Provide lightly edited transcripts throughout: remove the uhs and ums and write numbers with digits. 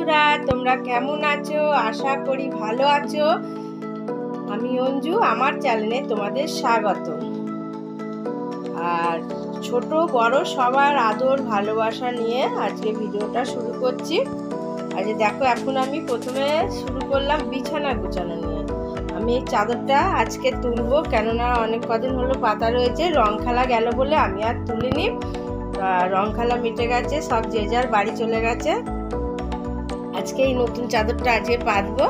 বন্ধুরা, তোমরা কেমন আছো? আশা করি ভালো আছো। আমি অঞ্জু, আমার চ্যানেলে তোমাদের স্বাগত। আর ছোট বড় সবার আদর ভালোবাসা নিয়ে আজকে ভিডিওটা শুরু করছি। আজ দেখো, এখন আমি প্রথমে শুরু করলাম বিছানা গুছানো নিয়ে। আমি এই চাদরটা আজকে তুলবো, কেননা অনেক কদিন হলো পাতা রয়েছে, রং খেলা গেল বলে আমি আর তুলিনি। রং খেলা মিটে গেছে, সব যে যার বাড়ি চলে গেছে। আজকে এই নতুন চাদরটা আজকে পাতবো।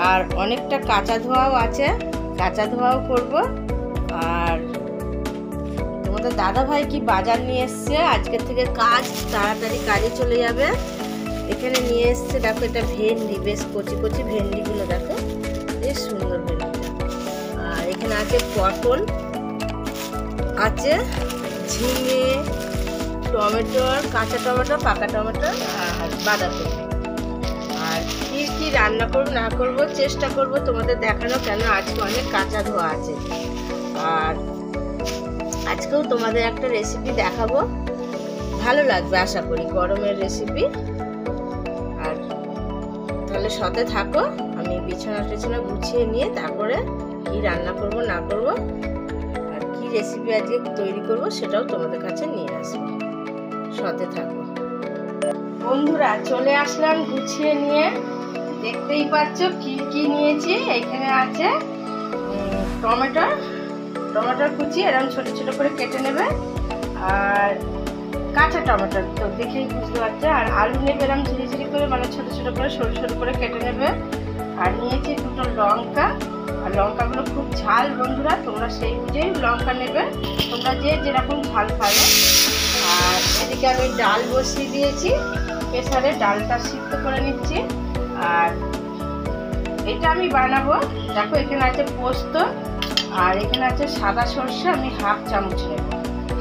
আর অনেকটা কাঁচা ধোয়াও আছে, কাঁচা ধোয়াও করব। আর তোমাদের দাদা ভাই কি বাজার নিয়ে এসছে, আজকে থেকে কাজ তাড়াতাড়ি কাজে চলে যাবে। এখানে নিয়ে এসছে, দেখো এটা ভেন্ডি, বেশ কচি কচি ভেন্ডিগুলো দেখো, বেশ সুন্দর ভেন্ডিটা। আর এখানে আছে পটল, আছে ঝিঙে, টমেটো, কাঁচা টমেটো, পাকা টমেটো আর বাঁধাকপি। আর কি কি রান্না করবো না করবো চেষ্টা করব তোমাদের দেখানো, কেন আজকে অনেক কাঁচা ধোয়া আছে। আর আজকেও তোমাদের একটা রেসিপি দেখাবো, ভালো লাগবে আশা করি, গরমের রেসিপি। আর তাহলে সাথে থাকো, আমি বিছানা টিছানা গুছিয়ে নিয়ে তারপরে কি রান্না করব না করব আর কি রেসিপি আজকে তৈরি করব সেটাও তোমাদের কাছে নিয়ে আসবো, সাথে থাকো। বন্ধুরা, চলে আসলাম গুছিয়ে নিয়ে। দেখতেই পাচ্ছ কি কি নিয়েছি। এখানে আছে টমেটোর কুচি, এরকম ছোট ছোট করে কেটে নেবে। আর কাঁচা টমেটো তো দেখেই বুঝতে পারছো। আর আলু নেবে এরকম ঝিরি ঝিরি করে, মানে ছোট ছোট করে সরু সরু করে কেটে নেবে। আর নিয়েছি দুটো লঙ্কা, আর লঙ্কাগুলো খুব ঝাল বন্ধুরা, তোমরা সেই বুঝেই লঙ্কা নেবে, তোমরা যে যেরকম ঝাল খাবে। আর এদিকে আমি ডাল বসিয়ে দিয়েছি প্রেসারে, ডালটা সিদ্ধ করে নিচ্ছি। আর এটা আমি বানাবো, দেখো এখানে আছে পোস্ত, আর এখানে আছে সাদা সর্ষে, আমি হাফ চামচ নেব,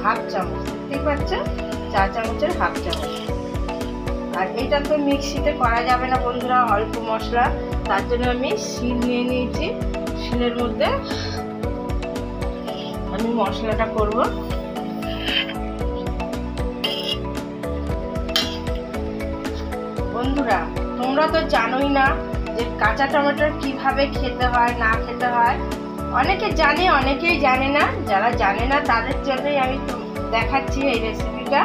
হাফ চামচ, দেখতেই পাচ্ছ, 4 চামচের হাফ চামচ। আর এটা তো মিক্সিতে করা যাবে না বন্ধুরা, অল্প মশলা, তার জন্য আমি শিল নিয়ে নিয়েছি। শিলের মধ্যে আমি মশলাটা করব। বন্ধুরা, তোমরা তো জানোই না যে কাঁচা টমেটোর কিভাবে খেতে হয় না খেতে হয়। অনেকে জানে, অনেকেই জানে না। যারা জানে না তাদের জন্যই আমি দেখাচ্ছি এই রেসিপিটা।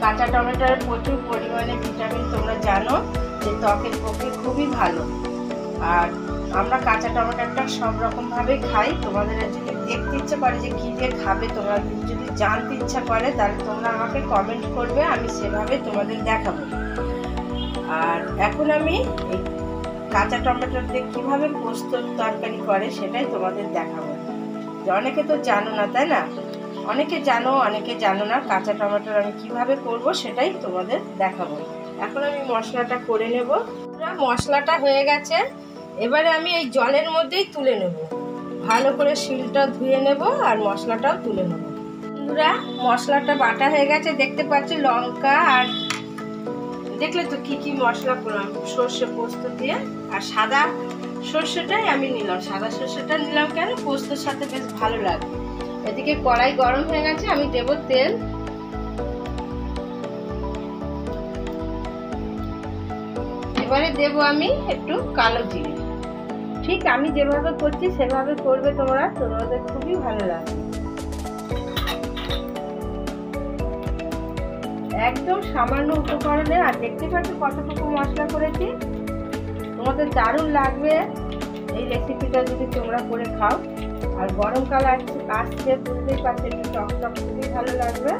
কাঁচা টমেটোর প্রচুর পরিমাণে ভিটামিন, তোমরা জানো যে ত্বকের পক্ষে খুবই ভালো। আর আমরা কাঁচা টমেটোটা সব রকমভাবে খাই। তোমাদের যদি দেখতে ইচ্ছা করে যে কী দিয়ে খাবে, তোমরা যদি জানতে ইচ্ছা করে, তাহলে তোমরা আমাকে কমেন্ট করবে, আমি সেভাবে তোমাদের দেখাবো। আর এখন আমি এই কাঁচা টমেটোর দিয়ে কীভাবে পোস্ত তরকারি করে সেটাই তোমাদের দেখাবো। যে অনেকে তো জানো না, তাই না? অনেকে জানো, অনেকে জানো না। কাঁচা টমেটোর আমি কিভাবে করব সেটাই তোমাদের দেখাবো। এখন আমি মশলাটা করে নেব। মশলাটা হয়ে গেছে, এবারে আমি এই জলের মধ্যেই তুলে নেব, ভালো করে শিলটা ধুয়ে নেব আর মশলাটাও তুলে নেব। বন্ধুরা, মশলাটা বাটা হয়ে গেছে, দেখতে পাচ্ছি লঙ্কা, আর দেখলে তো কি কি মশলা করলাম, সর্ষে পোস্ত দিয়ে। আর সাদা সর্ষেটাই আমি নিলাম, সাদা সর্ষেটা নিলাম কেন, পোস্তর সাথে বেশ ভালো লাগে। এদিকে কড়াই গরম হয়ে গেছে, আমি দেব তেল। এবারে দেব আমি একটু কালো জিরে। ঠিক আমি যেভাবে করছি সেভাবে করবে তোমরা, তোমাদের খুবই ভালো লাগবে। একদম সামান্য উপকরণে, আর দেখতে পাচ্ছ কতটুকু মশলা করেছি। তোমাদের দারুণ লাগবে এই রেসিপিটা যদি তোমরা করে খাও। আর গরমকাল আসছে, বুঝতেই পারছো, একটু টক টক খুবই ভালো লাগবে।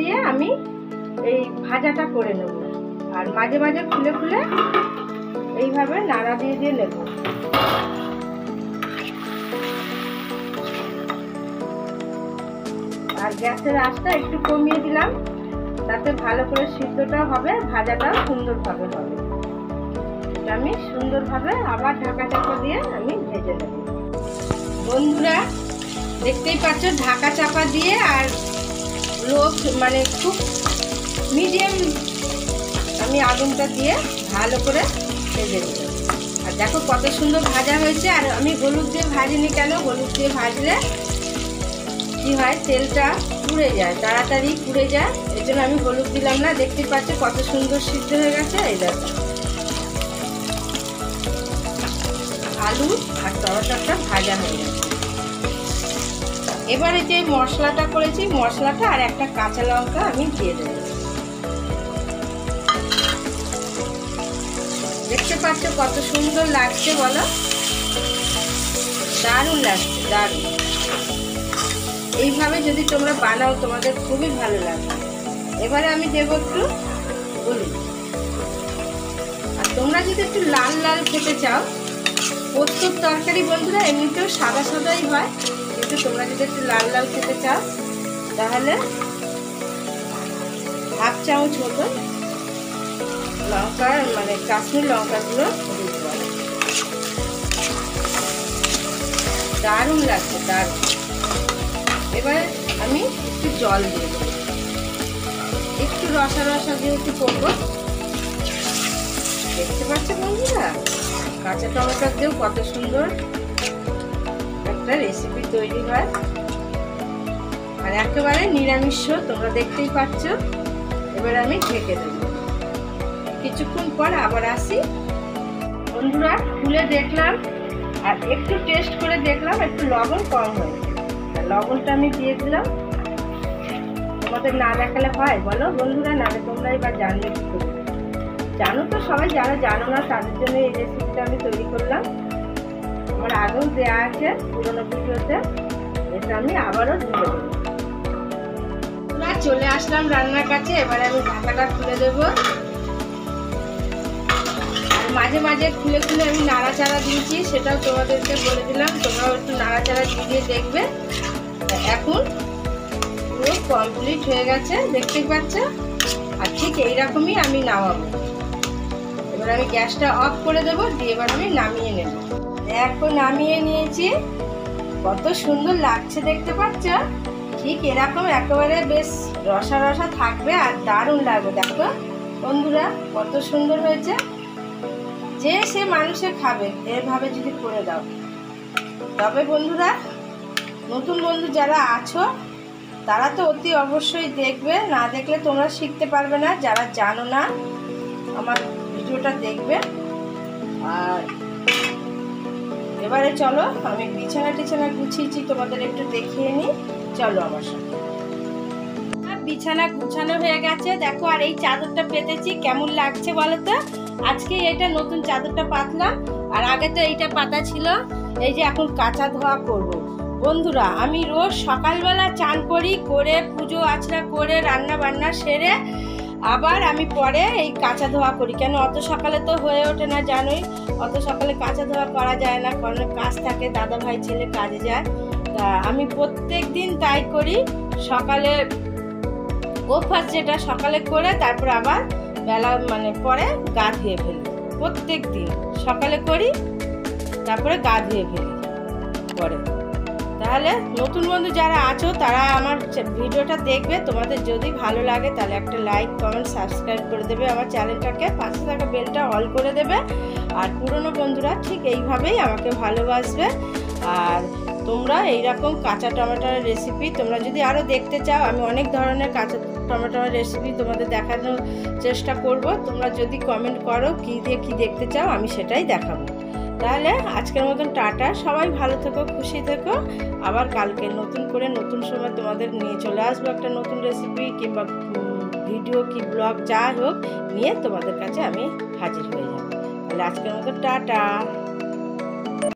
দিয়ে আমি এই ভাজাটা করে নেব। আর মাঝে মাঝে খুলে খুলে এইভাবে নাড়া দিয়ে দিয়ে নেব। আর গ্যাসের আঁচটা একটু কমিয়ে দিলাম, তাতে ভালো করে সিদ্ধটা হবে, ভাজাটা সুন্দরভাবে হবে। এটা আমি সুন্দরভাবে আবার ঢাকা চাপা দিয়ে আমি ভেজে নেব। বন্ধুরা দেখতেই পাচ্ছ ঢাকা চাপা দিয়ে আর মানে খুব মিডিয়াম আমি আগুনটা দিয়ে ভালো করে ভেজে নেব। আর দেখো কত সুন্দর ভাজা হয়েছে। আর আমি হলুদ দিয়ে ভাজিনি কেন, হলুদ দিয়ে ভাজলে কি হয় তেলটা পুড়ে যায়, তাড়াতাড়ি পুড়ে যায়, এই জন্য আমি হলুদ দিলাম না। দেখতে পাচ্ছ কত সুন্দর সিদ্ধ হয়ে গেছে। এই দেখো আলু আর টমেটোটা ভাজা হয়ে গেছে। এবারে যে মশলাটা করেছি, মশলাটা আর একটা কাঁচা লঙ্কা আমি দিয়ে দেবো। দেখতে পাচ্ছ কত সুন্দর লাগছে বলো, দারুণ লাগছে, দারুণ। এইভাবে যদি তোমরা বানাও তোমাদের খুবই ভালো লাগবে। এবারে আমি দেবো একটু হলুদ। আর তোমরা যদি একটু লাল লাল খেতে চাও, পোস্তর তরকারি বন্ধুরা এমনিতেও সাদা সাদাই হয়, কিন্তু তোমরা যদি একটু লাল লাল খেতে চাও তাহলে হাফ চামচ মতো লঙ্কা মানে কাশ্মীর লঙ্কাগুলো দিতে পারো। দারুণ লাগছে, দারুণ। এবার আমি একটু জল দিয়ে দেবো, একটু রসা রসা দিয়ে একটু করবো। দেখতে পাচ্ছ বন্ধুরা কাঁচা টমেটো দিয়েও কত সুন্দর একটা রেসিপি তৈরি হয়। আর একেবারে নিরামিষ, তোমরা দেখতেই পাচ্ছ। এবার আমি ঢেকে দেবো, কিছুক্ষণ পর আবার আসি। বন্ধুরা খুলে দেখলাম আর একটু টেস্ট করে দেখলাম একটু লবণ কম হয়েছে, লবণটা আমি দিয়ে দিলাম। তোমাদের না দেখালে হয় বলো বন্ধুরা, নাহলে তোমরা এবার জানবে কি করে। জানো তো সবাই, যারা জানো না তাদের জন্য এই রেসিপিটা আমি তৈরি করলাম। আমার আগেও দেওয়া আছে পুরোনো ভিডিওতে, এটা আমি আবারও দিয়ে দেবো। চলে আসলাম রান্নার কাছে, এবারে আমি ঢাকাটা খুলে দেবো। আর মাঝে মাঝে খুলে খুলে আমি নাড়াচাড়া দিয়েছি, সেটাও তোমাদেরকে বলে দিলাম, তোমরাও একটু নাড়াচাড়া দিয়ে দেখবে। এখন পুরো কমপ্লিট হয়ে গেছে, দেখতেই পাচ্ছ। আর ঠিক এইরকমই আমি নামাবো। এবার আমি গ্যাসটা অফ করে দেবো, দিয়ে এবার আমি নামিয়ে নেব। এখন নামিয়ে নিয়েছি, কত সুন্দর লাগছে দেখতে পাচ্ছ। ঠিক এরকম একেবারে বেশ রসা রসা থাকবে আর দারুণ লাগবে। দেখো বন্ধুরা কত সুন্দর হয়েছে, যে সে মানুষে খাবে এভাবে যদি করে দাও। তবে বন্ধুরা নতুন বন্ধু যারা আছো তারা তো অতি অবশ্যই দেখবে, না দেখলে তোমরা শিখতে পারবে না। যারা জানো না আমার ভিডিওটা দেখবে। আর এবারে চলো আমি বিছানা টিছানা গুছিয়েছি, তোমাদের একটু দেখিয়ে নিই, চলো আমার সাথে। বিছানা গুছানো হয়ে গেছে দেখো। আর এই চাদরটা পেতেছি, কেমন লাগছে বলো তো। আজকে এটা নতুন চাদরটা পাতলাম, আর আগে তো এইটা পাতা ছিল। এই যে এখন কাঁচা ধোয়া করব। বন্ধুরা আমি রোজ সকালবেলা চান করি, করে পুজো আচরা করে রান্না বান্না সেরে আবার আমি পরে এই কাঁচা ধোয়া করি। কেন অত সকালে তো হয়ে ওঠে না, জানোই অত সকালে কাঁচা ধোয়া করা যায় না, কারণ কাজ থাকে, দাদা ভাই ছেলে কাজে যায়। তা আমি প্রত্যেক দিন তাই করি, সকালে অভ্যাস যেটা সকালে করে তারপর আবার বেলা মানে পরে গা ধুয়ে ফেলি। প্রত্যেক দিন সকালে করি, তারপরে গা ধুয়ে ফেলি পরে। তাহলে নতুন বন্ধু যারা আছো তারা আমার ভিডিওটা দেখবে, তোমাদের যদি ভালো লাগে তাহলে একটা লাইক কমেন্ট সাবস্ক্রাইব করে দেবে আমার চ্যানেলটাকে, পাশে থাকা বেলটা অল করে দেবে। আর পুরনো বন্ধুরা ঠিক এইভাবেই আমাকে ভালোবাসবে। আর তোমরা এইরকম কাঁচা টমেটোর রেসিপি তোমরা যদি আরও দেখতে চাও, আমি অনেক ধরনের কাঁচা টমেটোর রেসিপি তোমাদের দেখানোর চেষ্টা করব। তোমরা যদি কমেন্ট করো কী দিয়ে কী দেখতে চাও, আমি সেটাই দেখাবো। তাহলে আজকের মতন টাটা, সবাই ভালো থেকো, খুশি থেকো। আবার কালকে নতুন করে নতুন সময় তোমাদের নিয়ে চলে আসবো একটা নতুন রেসিপি কিংবা ভিডিও কি ব্লগ যা হোক নিয়ে তোমাদের কাছে আমি হাজির হয়ে যাবো। তাহলে আজকের মতো টাটা।